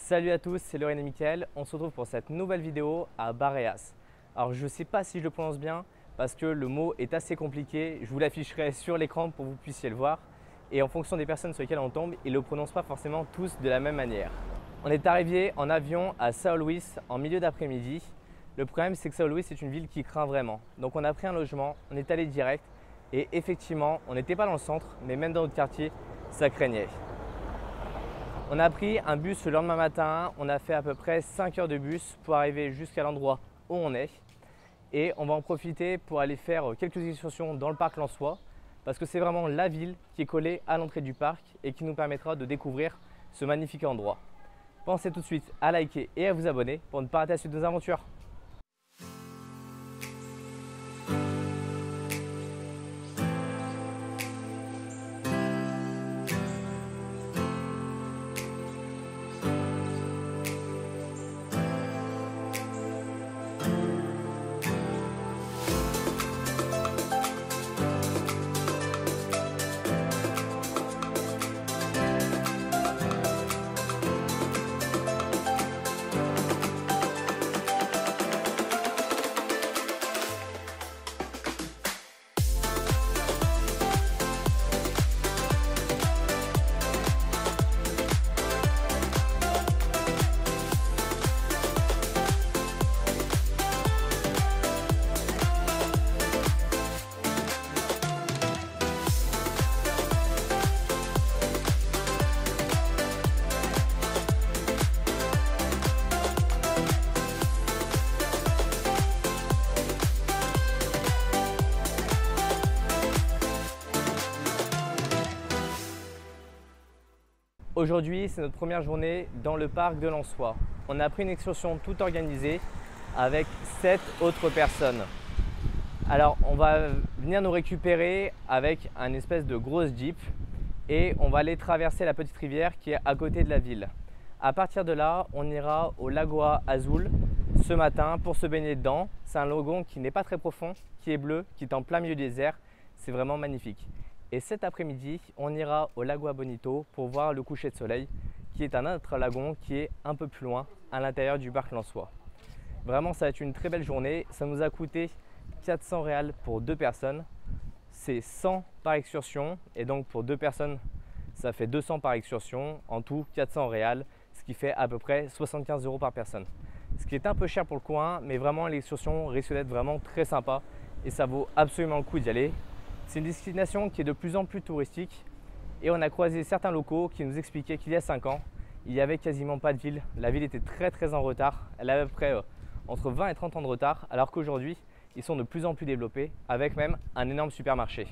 Salut à tous, c'est Lorraine et Mickaël. On se retrouve pour cette nouvelle vidéo à Baréas. Alors je ne sais pas si je le prononce bien parce que le mot est assez compliqué. Je vous l'afficherai sur l'écran pour que vous puissiez le voir. Et en fonction des personnes sur lesquelles on tombe, ils ne le prononcent pas forcément tous de la même manière. On est arrivé en avion à São Luís en milieu d'après-midi. Le problème c'est que São Luís est une ville qui craint vraiment. Donc on a pris un logement, on est allé direct et effectivement on n'était pas dans le centre mais même dans notre quartier ça craignait. On a pris un bus le lendemain matin, on a fait à peu près 5 heures de bus pour arriver jusqu'à l'endroit où on est. Et on va en profiter pour aller faire quelques excursions dans le parc Lensois parce que c'est vraiment la ville qui est collée à l'entrée du parc et qui nous permettra de découvrir ce magnifique endroit. Pensez tout de suite à liker et à vous abonner pour ne pas rater la suite de nos aventures. Aujourd'hui, c'est notre première journée dans le parc de Lensois. On a pris une excursion toute organisée avec 7 autres personnes. Alors, on va venir nous récupérer avec un espèce de grosse jeep et on va aller traverser la petite rivière qui est à côté de la ville. À partir de là, on ira au Lagoa Azul ce matin pour se baigner dedans. C'est un lagon qui n'est pas très profond, qui est bleu, qui est en plein milieu du désert. C'est vraiment magnifique. Et cet après-midi, on ira au Lagoa Bonito pour voir le coucher de soleil, qui est un autre lagon qui est un peu plus loin, à l'intérieur du parc Lensois. Vraiment, ça va être une très belle journée. Ça nous a coûté 400 réals pour 2 personnes. C'est 100 par excursion et donc pour 2 personnes, ça fait 200 par excursion. En tout, 400 réals, ce qui fait à peu près 75 € par personne. Ce qui est un peu cher pour le coin, mais vraiment l'excursion risque d'être vraiment très sympa et ça vaut absolument le coup d'y aller. C'est une destination qui est de plus en plus touristique et on a croisé certains locaux qui nous expliquaient qu'il y a 5 ans, il n'y avait quasiment pas de ville. La ville était très en retard. Elle avait à peu près entre 20 et 30 ans de retard, alors qu'aujourd'hui, ils sont de plus en plus développés avec même un énorme supermarché.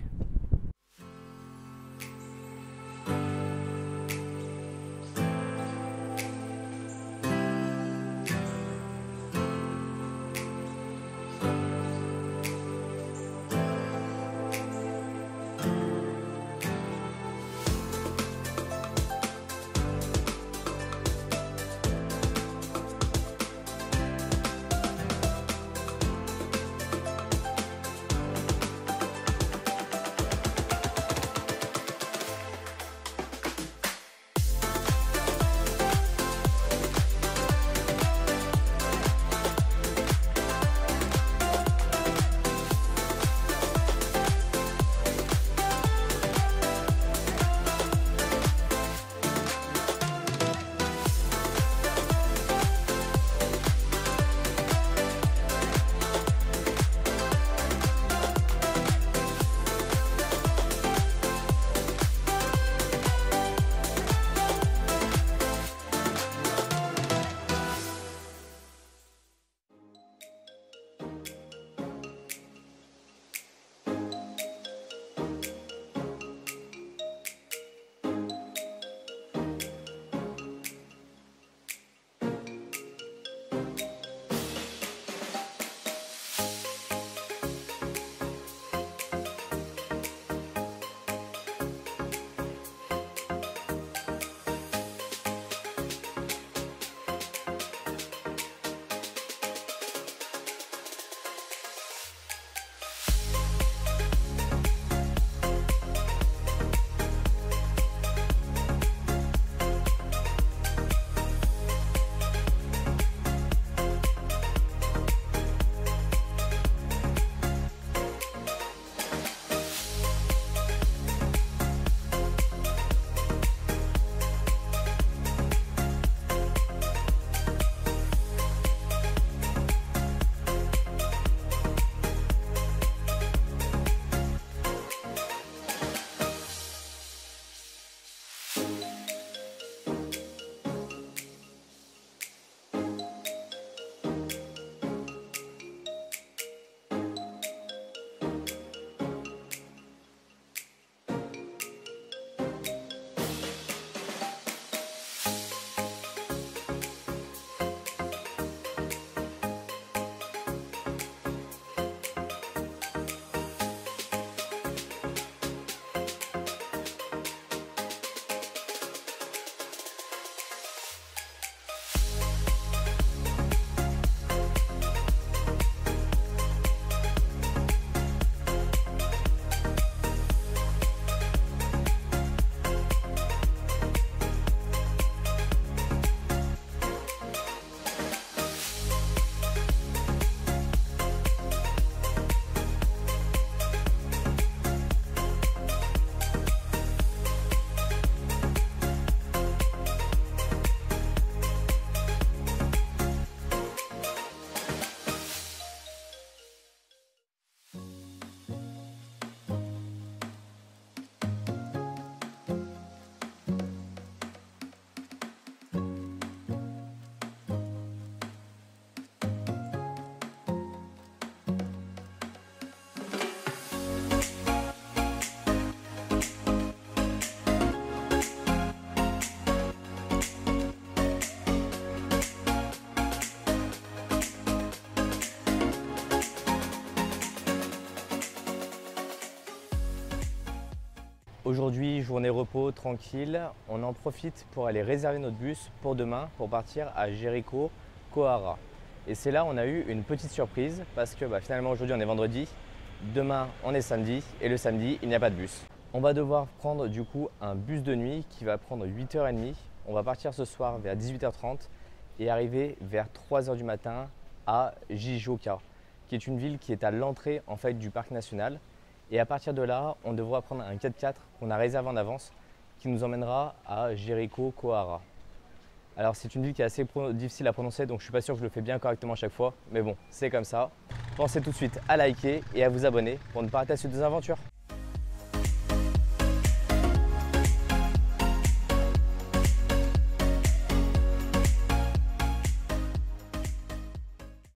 Aujourd'hui, journée repos, tranquille, on en profite pour aller réserver notre bus pour demain pour partir à Jericho, Kohara. Et c'est là on a eu une petite surprise parce que finalement aujourd'hui on est vendredi, demain on est samedi et le samedi il n'y a pas de bus. On va devoir prendre du coup un bus de nuit qui va prendre 8h30. On va partir ce soir vers 18h30 et arriver vers 3h du matin à Jijoka, qui est une ville qui est à l'entrée en fait du parc national. Et à partir de là, on devra prendre un 4x4 qu'on a réservé en avance qui nous emmènera à Jericho Kohara. Alors c'est une ville qui est assez difficile à prononcer, donc je ne suis pas sûr que je le fais bien correctement à chaque fois, mais bon, c'est comme ça. Pensez tout de suite à liker et à vous abonner pour ne pas rater la suite des aventures.